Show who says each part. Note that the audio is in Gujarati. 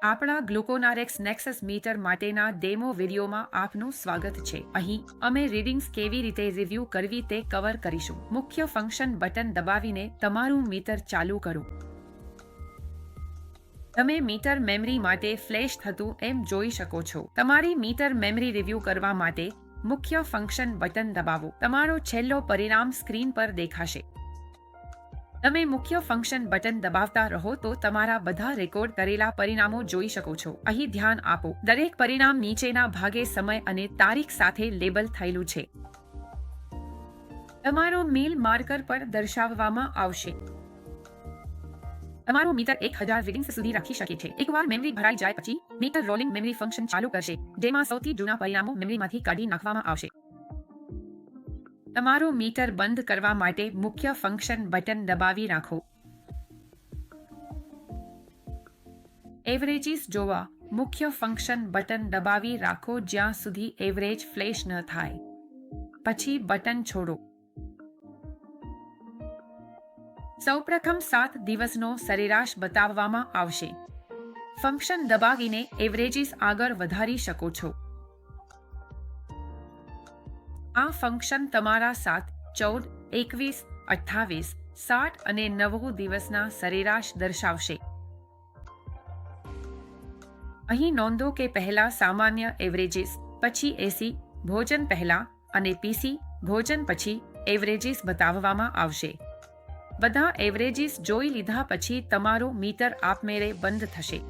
Speaker 1: આપણા ગ્લુકોનારેક્સ નેક્સસ મીટર માટેના ડેમો વિડીયોમાં આપનું સ્વાગત છે. અહીં અમે રીડિંગ્સ કેવી રીતે રિવ્યૂ કરવી તે કવર કરીશું. મુખ્ય ફંક્શન બટન દબાવીને તમારું મીટર ચાલુ કરો. તમે મીટર મેમરી માટે ફ્લેશ થતું એમ જોઈ શકો છો. તમારી મીટર મેમરી રિવ્યૂ કરવા માટે મુખ્ય ફંક્શન બટન દબાવો. તમારો છેલ્લો પરિણામ સ્ક્રીન પર દેખાશે. તમે મુખ્ય ફંક્શન બટન દબાવતા રહો તો તમારા બધા રેકોર્ડ કરેલા પરિણામો જોઈ શકો છો. અહીં ધ્યાન આપો, દરેક પરિણામ નીચેના ભાગે સમય અને તારીખ સાથે લેબલ થયેલું છે. તમારો મિલ માર્કર પર દર્શાવવામાં આવશે. તમારું મીટર 1000 રીડિંગ્સ સુધી રાખી શકે છે. એકવાર મેમરી ભરાઈ જાય પછી મીટર રોલિંગ મેમરી ફંક્શન ચાલુ કરશે, જેમાં સૌથી જૂના પરિણામો મેમરીમાંથી કાઢી નાખવામાં આવશે. તમારું મીટર બંધ કરવા માટે મુખ્ય ફંક્શન બટન દબાવી રાખો. એવરેજીસ જોવા મુખ્ય ફંક્શન બટન દબાવી રાખો જ્યાં સુધી એવરેજ ફ્લેશ ન થાય. પછી બટન છોડો. સૌપ્રથમ 7 દિવસનો સરેરાશ બતાવવામાં આવશે. ફંક્શન દબાવીને એવરેજીસ આગળ વધારી શકો છો. આ ફંક્શન તમારા 7, 14, 21, 28, 60 અને 90 દિવસના સરેરાશ દર્શાવશે. અહીં નોંધો કે પહેલા સામાન્ય એવરેજીસ, પછી એસી ભોજન પહેલા અને પીસી ભોજન પછી એવરેજીસ બતાવવામાં આવશે. બધા એવરેજીસ જોઈ લીધા પછી તમારું મીટર આપમેળે બંધ થશે.